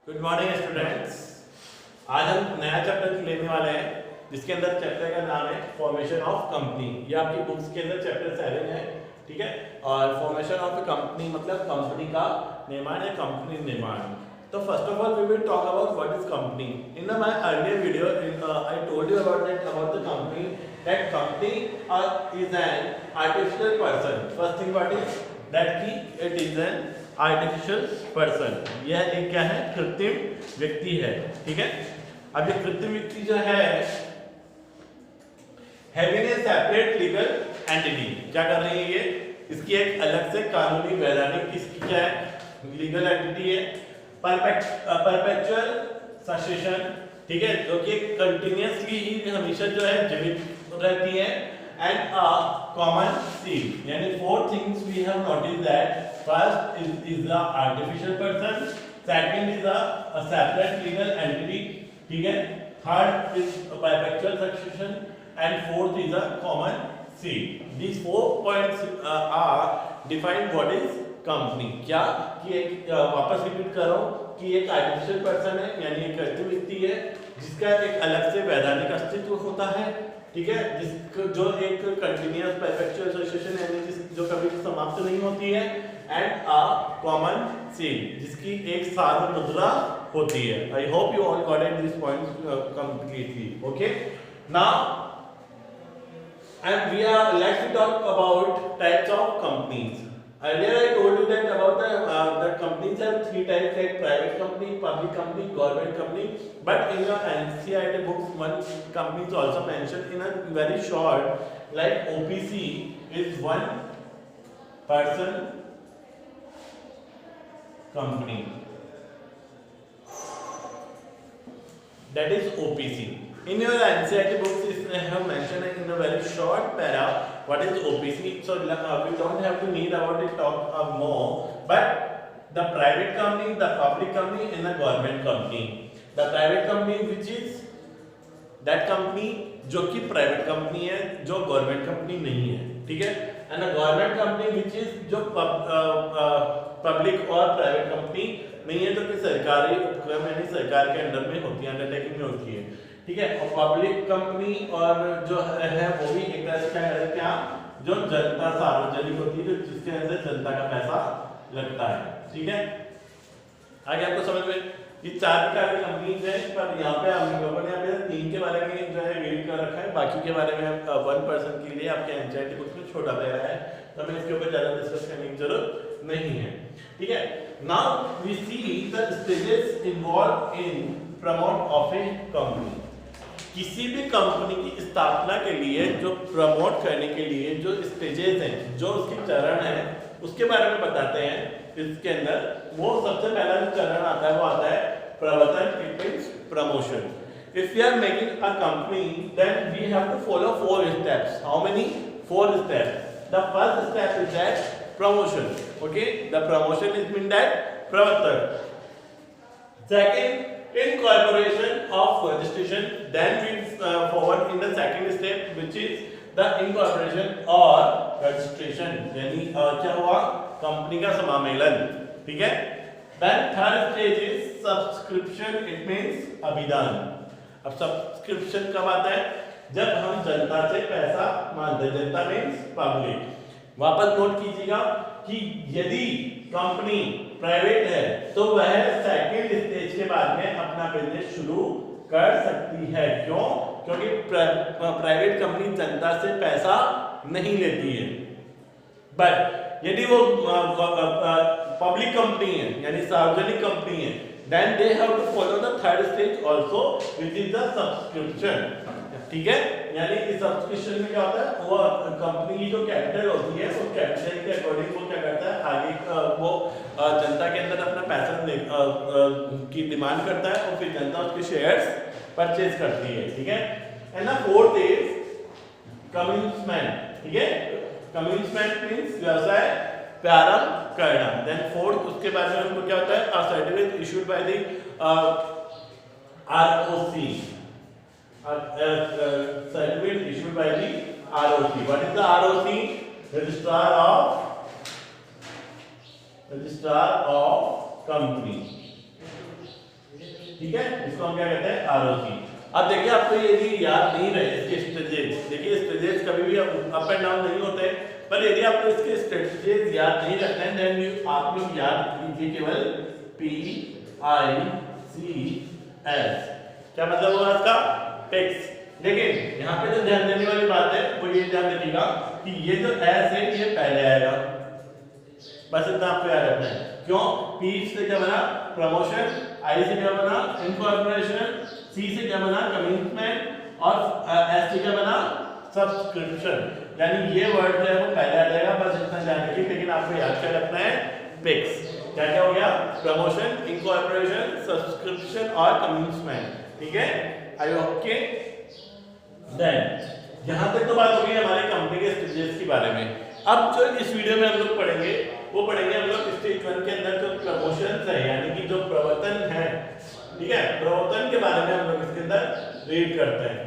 Good morning students. आज हम नया चैप्टर लेने वाले हैं जिसके अंदर चैप्टर का नाम है फॉर्मेशन ऑफ कंपनी। ये आपकी बुक्स के अंदर चैप्टर 7 है, ठीक है। और फॉर्मेशन ऑफ कंपनी मतलब कंपनी का निर्माण या कंपनी निर्माण। तो first of all we will talk about what is company. In my earlier video I told you about the company that company is an artificial person. First thing what is that की it is an artificial person. यह एक क्या है? कृत्रिम व्यक्ति है, ठीक है। अब ये कृत्रिम व्यक्ति जो है having a separate legal entity, क्या कर रही है ये? इसकी एक अलग से कानूनी वैधानिक किसकी क्या है? लीगल एंटिटी है। परपेचुअल सक्सेशन, ठीक है, जो कि कंटिन्यूअसली ही हमेशा जो है जीवित रहती है। एंड अ कॉमन सीड, यानी four things we have notice that first is the artificial person, second is a separate legal entity, ठीक है, third is a perpetual succession and fourth is a common seed. These 4 points are define what is company। क्या कि एक वापस repeat कर रहा हूँ कि एक आर्टिफिशियल पर्सन है, यानी एक कृत्रिम व्यक्ति है जिसका एक अलग से वैधानिक अस्तित्व होता है, ठीक है, जो एक कंटिन्यूअस परपेचुअल एसोसिएशन यानी जो कभी समाप्त नहीं होती है। एंड अ कॉमन सीड, जिसकी एक सार्वभौम मुद्रा होती है। I hope you all got it this points completely. Okay, now and we are let's talk about types of companies. Earlier I told you that about the companies have 3 types, like private company, public company, government company. But in your NCERT books, one company is also mentioned in a very short, like OPC is one person company. That is OPC. In your NCERT books, I have mentioned in a very short para what is OPC. So we don't have to need about it talk more. But the private company, the public company, and the government company. The private company, which is that company जो कि private company है, जो government company नहीं है, ठीक है। And the government company which is जो public और प्राइवेट कंपनी नहीं है, जो कि सरकारी उपक्रम यानी सरकार के अंडर में होती है, अंडरटेकिंग में होती है, ठीक है। और पब्लिक कंपनी और जो है वो भी एक तरह से क्या है, क्या जो जनता सार्वजनिक होती है, जो जिसके अंदर जनता का पैसा लगता है, ठीक है। आगे आपको समझ में ये 4 प्रकार की कंपनीज है, पर यहाँ पे हम लोगों ने यहाँ पे 3 के बारे में जो है रीड कर रखा है, बाकी के बारे में 1% के लिए आपके एनसीईआरटी बुक्स में छोटा पैरा है, तो हमें इसके ऊपर ज्यादा डिस्कस करने की जरूरत नहीं है, ठीक है। Now we see the stages involve in promote of a company. किसी भी कंपनी की स्थापना के लिए जो प्रमोट करने के लिए जो स्टेजेस हैं, जो उसके चरण हैं, उसके बारे में बताते हैं इसके अंदर। वो सबसे पहला जो चरण आता है वो आता है प्रवर्तन, it means promotion. If we are making a company then we have to follow 4 steps. How many? 4 steps. The first step is that promotion, okay, the promotion is mean that प्रवर्तन। Second, incorporation of registration, then we forward in the second step which is the incorporation or registration, यानी क्या हुआ? Company का समामेलन, ठीक है। then third stage is subscription, it means अभिदान। अब subscription कब आता है? जब हम जनता से पैसा मांगते हैं, जनता मीन्स पब्लिक। वापस नोट कीजिएगा कि यदि कंपनी प्राइवेट है तो वह सेकंड स्टेज के बाद में अपना बिजनेस शुरू कर सकती है। क्यों? क्योंकि प्राइवेट कंपनी जनता से पैसा नहीं लेती है। बट यदि वो पब्लिक कंपनी है यानी सार्वजनिक कंपनी है, then they have to follow the third stage also which is the subscription, ठीक है। यानी इस सब्सक्रिप्शन में क्या होता है, वो कंपनी की जो कैपिटल होती है, उस कैपिटल के अकॉर्डिंग वो क्या करता है, आगे वो जनता के अंदर अपना पैसा की डिमांड करता है और फिर जनता उसके शेयर्स परचेज करती है, ठीक है। And the fourth is commitment, ठीक है। कमिटमेंट मींस व्यवसाय प्रारंभ करना। देन फोर्थ, उसके बाद में उनको क्या होता है, a certificate issued by the ROC, certificate issued by the ROC. What is the ROC? Registrar of Company. ठीक है, इसको हम क्या कहते हैं ROC। अब देखिए आपको यदि याद नहीं रहे इसके स्टेजेस, देखिए स्टेजेस कभी भी अप एंड डाउन नहीं होते, पर यदि आपको इसके स्टेजेस याद नहीं रखते हैं देन आप लोग याद कीजिए केवल PICS। क्या मतलब हुआ इसका? पिक्स। लेकिन यहाँ पे जो ध्यान देने वाली बात है वो ये ध्यान रखिएगा कि ये जो S है ये पहले आएगा, बस इतना आपको याद रखना है। क्यों? P से क्या बना? प्रमोशन, I से क्या बना? इनकॉर्पोरेशन, C से क्या बना? कमिटमेंट और S से क्या बना? सब्सक्रिप्शन। यानी ये वर्ड जो है वो पहले आ जाएगा, बस इतना ध्यान रखिए। लेकिन आपको याद क्या रखना है? पिक्स। क्या क्या हो गया? प्रमोशन, इनकॉर्पोरेशन, सब्सक्रिप्शन और कमिटमेंट। ठीक है, आई ओके। देन यहां तक तो बात हो गई हमारे कंपनी के स्टेजेस के बारे में। अब जो इस वीडियो में हम लोग पढ़ेंगे वो पढ़ेंगे हम लोग स्टेज 1 के अंदर जो प्रमोशंस है यानी कि जो प्रवर्तन है, ठीक है, प्रवर्तन के बारे में हम लोग इसके अंदर रीड करते हैं।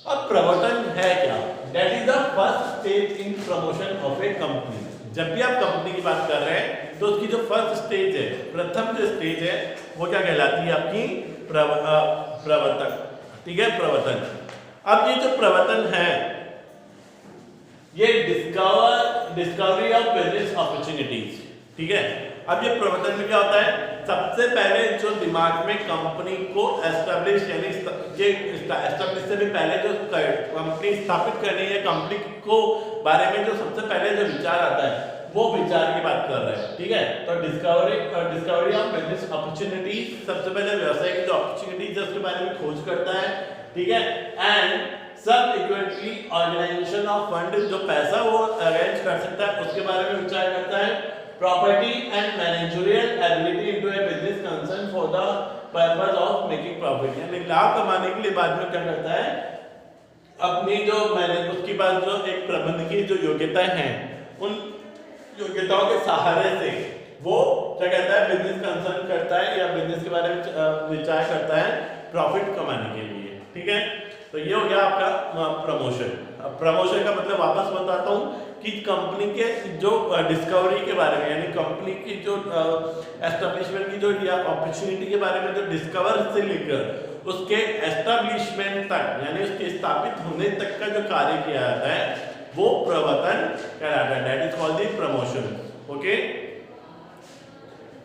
अब प्रवर्तन है क्या? That is the first stage in promotion of a company. जब भी आप कंपनी की बात कर रहे हैं तो उसकी जो फर्स्ट स्टेज है, प्रथम जो स्टेज है वो क्या कहलाती है? आपकी प्रवर्तन। ठीक है, प्रवर्तन। अब ये जो प्रवर्तन है ये डिस्कवरी ऑफ बिजनेस अपॉर्चुनिटीज। ठीक है, अब ये प्रवर्तन में क्या होता है? सबसे पहले जो दिमाग में कंपनी को एस्टैब्लिश यानी एस्टैब्लिश से भी पहले जो कंपनी स्थापित करनी है, कंपनी को बारे में जो सबसे पहले जो विचार आता है वो विचार की बात कर रहे हैं। ठीक है, तो डिस्कवरी ऑफ बिजनेस अपॉर्चुनिटीज, सबसे पहले व्यवसाय की जो अपॉर्चुनिटीज है उसके बारे में खोज करता है। ठीक है, एंड सब इक्विटी ऑर्गेनाइजेशन ऑफ फंड, जो पैसा वो अरेंज कर सकता है उसके बारे में विचार करता है। Property and managerial ability into A business concern for the purpose of making profit, यानी लाभ कमाने के लिए बाद में क्या करता है? अपनी जो उसके पास जो एक प्रबंधकीय जो योग्यताएं हैं उन योग्यताओं के सहारे से वो क्या कहता है? बिजनेस कंसर्न करता है या बिजनेस के बारे में विचार करता है प्रॉफिट कमाने के लिए। ठीक है, तो ये हो गया आपका प्रमोशन। अब प्रमोशन का मतलब वापस बताता हूँ कि कंपनी के जो डिस्कवरी के बारे में यानी कंपनी की जो एस्टैब्लिशमेंट की जो या अपॉर्चुनिटी के बारे में जो डिस्कवर से लेकर उसके एस्टैब्लिशमेंट तक यानी उसके स्थापित होने तक का जो कार्य किया जाता है वो प्रवर्तन कहलाता है। That is called the promotion. Okay,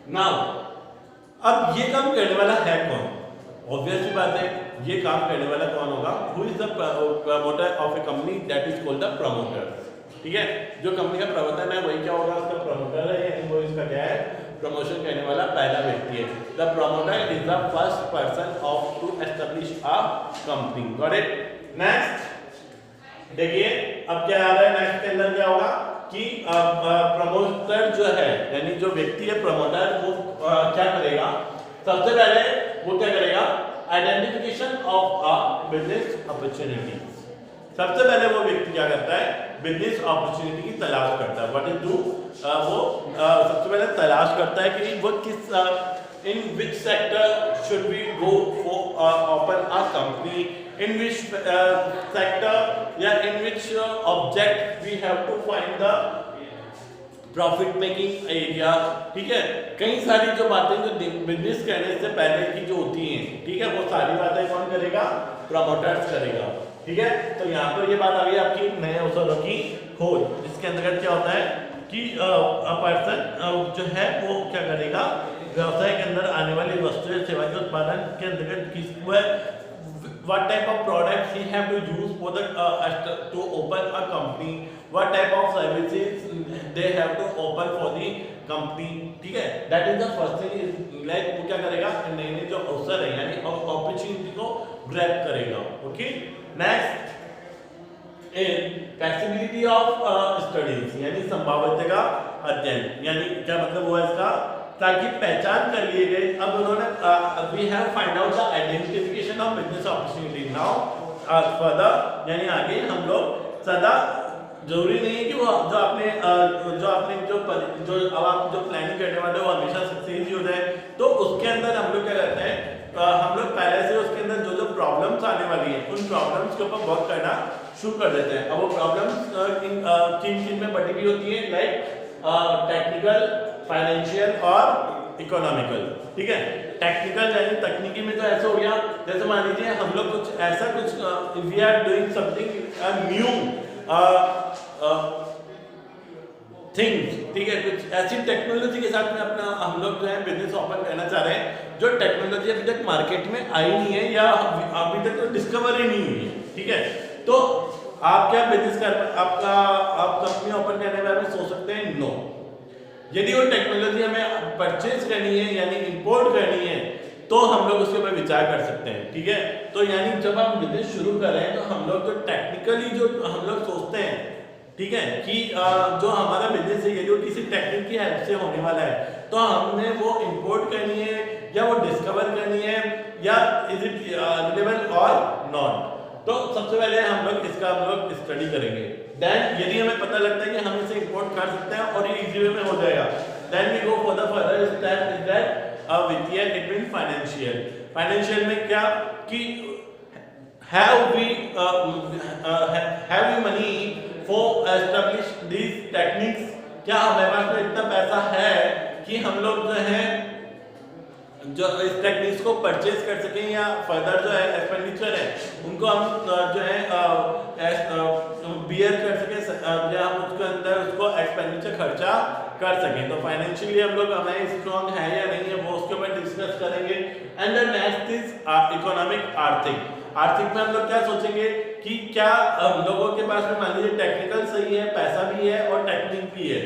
now अब ये काम करने वाला है कौन? ऑब्वियसली बात है, ये काम करने वाला कौन होगा? Who is the promoter of a company? That is called the promoter. ठीक है, जो कंपनी का प्रवर्तन है वही क्या होगा? उसका प्रमोटर है, यानी वो इसका क्या है? प्रमोशन करने वाला पहला व्यक्ति है। The promoter is the first person of to establish a company. Got it? Next देखिए, अब क्या आ रहा है नेक्स्ट के अंदर? क्या होगा कि प्रमोटर जो है यानी जो व्यक्ति है प्रमोटर, वो क्या करेगा? सबसे पहले वो क्या करेगा? Identification of a business opportunity. सबसे पहले वो व्यक्ति क्या करता है? बिजनेस अपॉर्चुनिटी की तलाश करता है। What is do? वो सबसे पहले तलाश करता है कि वो किस in which sector should we go for open a company, in which sector या in which object we have to find the profit making area. ठीक है, कई सारी जो बातें जो बिजनेस करने से पहले की जो होती हैं, ठीक है, वो सारी बातें कौन करेगा? प्रमोटर्स करेगा। ठीक है, तो यहाँ पर ये बात आ गई आपकी नए अवसरों की खोज, जिसके अंतर्गत क्या होता है कि पर्सन जो है वो क्या करेगा? व्यवसाय के अंदर आने वाली वस्तु या सेवा के उत्पादन के अंतर्गत किस what type of products he have to use for the to open a company, what type of services they have to open for the company. ठीक है, that is the first thing is like वो क्या करेगा? नए नए जो अवसर है यानी अपॉर्चुनिटी को ग्रैब करेगा। Okay, next flexibility of studies यानी संभाव्यता का अध्ययन। यानी क्या मतलब हुआ इसका? ताकि पहचान कर लिए गए। अब उन्होंने we have find out the identification of business opportunity. Now further यानी आगे हम लोग सदा जरूरी नहीं है कि वो जो आपने जो अब आप जो प्लानिंग करने वाले हो हमेशा सक्सेस ही हो जाए। तो उसके अंदर हम लोग क्या करते हैं? हम लोग पहले से उसके अंदर जो जो प्रॉब्लम्स आने वाली है उन प्रॉब्लम्स के ऊपर वर्क करना शुरू कर देते हैं। अब वो प्रॉब्लम्स किन में बटी हुई होती है? लाइक टेक्निकल, फाइनेंशियल और इकोनॉमिकल, ठीक है। टेक्निकल यानी तकनीकी में तो ऐसा हो गया, जैसे मान लीजिए हम लोग कुछ ऐसा कुछ we are doing something new things, ठीक है, कुछ ऐसी टेक्नोलॉजी के साथ में अपना हम लोग जो है बिजनेस ओपन करना चाह रहे हैं जो टेक्नोलॉजी अभी तक मार्केट में आई नहीं है या अभी तक तो डिस्कवर ही नहीं हुई है, ठीक है। तो आप क्या बिजनेस कर आप कंपनी ओपन करने के बारे में सोच सकते हैं? नो। यदि वो टेक्नोलॉजी हमें परचेज करनी है यानी इंपोर्ट करनी है तो हम लोग उसके ऊपर विचार कर सकते हैं, ठीक है। तो यानी जब हम बिजनेस शुरू कर रहे हैं तो हम लोग तो टेक्निकली जो हम लोग सोचते हैं, ठीक है, कि जो हमारा बिजनेस है यदि वो किसी टेक्निक की हेल्प से होने वाला है तो हमने वो इंपोर्ट करनी है या वो डिस्कवर करनी है या इज इट अवेलेबल और नॉट। तो सबसे पहले हम लोग स्टडी करेंगे। देन यदि हमें पता लगता है कि हम इसे इंपोर्ट कर सकते हैं और ये इजी वे में हो जाएगा, then we go for the further step is that वित्तीय, इट मीन फाइनेंशियल। फाइनेंशियल में क्या कि have we money for establish these techniques, क्या हमारे पास में इतना पैसा है कि हम लोग जो है जो इस टेक्निक्स को परचेज कर सकें या फर्दर जो है एक्सपेंडिचर है उनको हम जो है बियर कर सकें या हम उसके अंदर उसको एक्सपेंडिचर खर्चा कर सकें। तो फाइनेंशियली हम लोग हमें स्ट्रॉन्ग है या नहीं है वो उसके ऊपर डिस्कस करेंगे। And the next is economic, आर्थिक में हम लोग क्या सोचेंगे कि क्या हम लोगों के पास में मान लीजिए टेक्निकल सही है, पैसा भी है और टेक्निक भी है,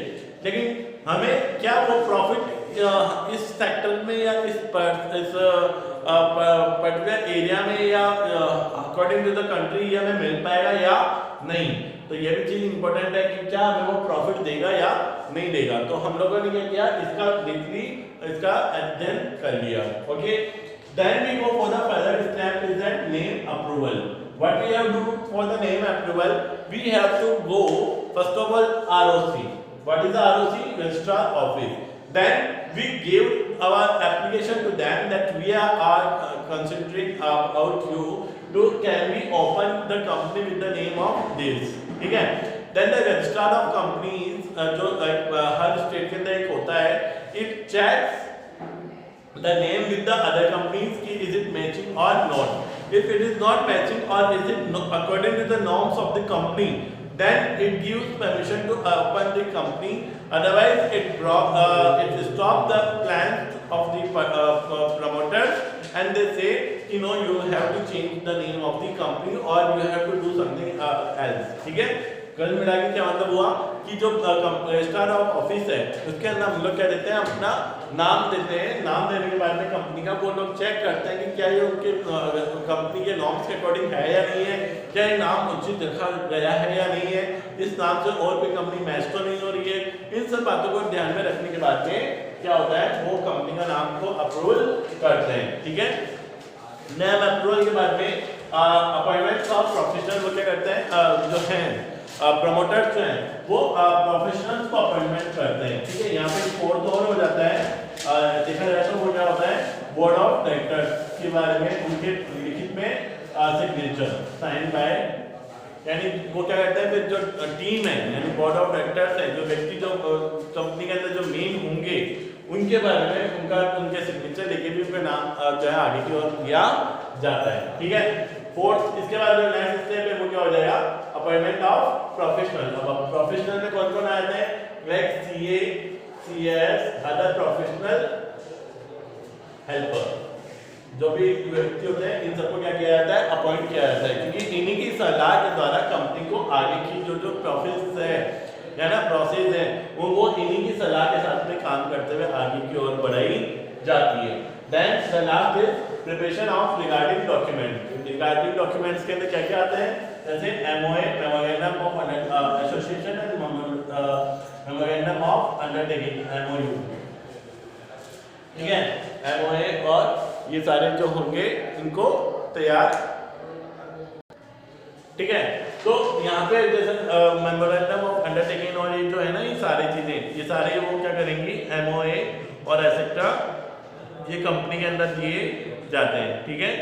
लेकिन हमें क्या वो प्रॉफिट इस सेक्टर में या इस पर्टिकुलर एरिया में या अकॉर्डिंग टू द कंट्री हमें मिल पाएगा या नहीं। तो ये भी चीज इंपॉर्टेंट है कि क्या हमें वो प्रॉफिट देगा या नहीं देगा। तो हम लोगों ने क्या किया, इसका डीपली इसका अध्ययन कर लिया। Okay, then we go for the further step is that name approval. What we have to do for the name approval, we have to go first of all ROC. What is the ROC? Registrar Office. Then we give our application to them that we are considering about you to can we open the company with the name of this, ठीक है। Then the registrar of companies जो हर state के अंदर एक होता है, it checks the name with the other companies ki is it matching or not. If it is not matching or is it according to the norms of the company, then it gives permission to open the company. Otherwise it stop the plans of the promoters and they say you know you have to change the name of the company or you have to do something else, ठीक है। कल मिला के क्या मतलब हुआ कि जो रजिस्ट्रार ऑफ ऑफिस है उसके अंदर हम लोग क्या देते हैं, अपना नाम देते हैं। नाम देने के बाद में कंपनी का वो लोग चेक करते हैं कि क्या ये उनके कंपनी के नॉर्म्स के अकॉर्डिंग है या नहीं है, क्या ये नाम उचित रखा गया है या नहीं है, इस नाम से और कोई कंपनी मैच तो नहीं हो रही है। इन सब बातों को ध्यान में रखने के बाद में क्या होता है, वो कंपनी का नाम को अप्रूवल करते हैं, ठीक है। नेम अप्रूवल के बाद में अपॉइंटमेंट ऑफ प्रोफेशनल वो क्या करते हैं, जो है प्रमोटर्स जो हैं वो प्रोफेशनल्स को अपॉइंटमेंट करते हैं, ठीक है। यहाँ पे फोर्थ और हो जाता है, देखा जाए तो वो क्या होता है, बोर्ड ऑफ डायरेक्टर्स के बारे में उनके लिखित में सिग्नेचर साइन बाय, यानी वो क्या करते हैं, फिर जो टीम है यानी बोर्ड ऑफ डायरेक्टर्स है, जो व्यक्ति जो कंपनी के अंदर जो मेन होंगे उनके बारे में उनके सिग्नेचर लेके भी उनका नाम जो है आगे की ओर दिया जाता है, ठीक है। फोर्थ इसके बाद जो नेक्स्ट स्टेप है वो क्या हो जाएगा, अपॉइंटमेंट ऑफ प्रोफेशनल। अब प्रोफेशनल में कौन कौन आते हैं, वैक CA CS other professional helper, जो भी व्यक्ति होते हैं इन सबको क्या किया जाता है, अपॉइंट किया जाता है, क्योंकि इन्हीं की सलाह के द्वारा कंपनी को आगे की जो प्रोसेस है या ना प्रोसेस है वो इन्हीं की सलाह के साथ में काम करते हुए आगे की ओर बढ़ाई जाती है। Then the last is preparation of regarding document. Regarding documents के अंदर क्या क्या आते हैं, जैसे MOA memorandum of association and memorandum of undertaking MOU, ठीक है। एमओए और ये सारे जो होंगे इनको तैयार, ठीक है। तो यहाँ पे जैसे मेमोरेंडम ऑफ अंडरटेकिंग और ये जो है ना ये सारी चीजें ये सारे वो क्या करेंगी, एमओए और एसेट्रा ये कंपनी के अंदर दिए जाते हैं, ठीक है।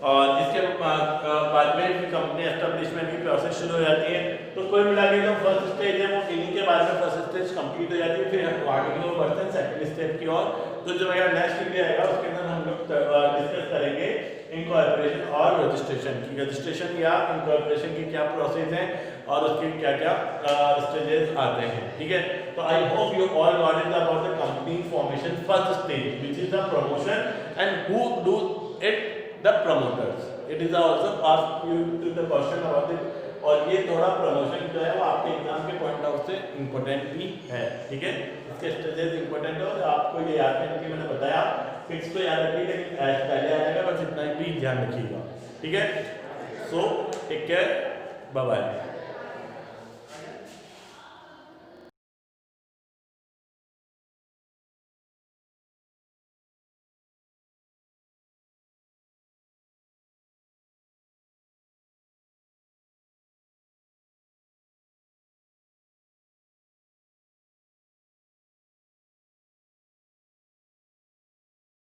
और इसके बाद में फिर कंपनी एस्टेब्लिशमेंट की प्रोसेस शुरू हो जाती है। तो कुल मिला के जो फर्स्ट स्टेज है वो इन्हीं के बाद में फर्स्ट स्टेज कंप्लीट हो जाती है, फिर आगे की ओर बढ़ते हैं सेकंड स्टेज की ओर। तो जो मेरा नेक्स्ट वीडियो आएगा उसके अंदर हम लोग डिस्कस करेंगे इनकॉर्पोरेशन और रजिस्ट्रेशन की, रजिस्ट्रेशन या इनकॉर्पोरेशन की क्या प्रोसेस है और उसके क्या क्या स्टेजेस आते हैं, ठीक है। तो I hope you all knowledge about the company formation first stage which is the promotion and who do it, the promoters. It is also asked you to the question about it, और ये थोड़ा promotion जो है वो आपके exam के point of से important भी है, ठीक है। इसके स्टेजेस इम्पोर्टेंट है और आपको ये याद करने की मैंने बताया, फिक्स तो याद रखिए लेकिन पहले आ जाएगा, बस इतना ही भी ध्यान रखिएगा, ठीक है। So take care, bye bye.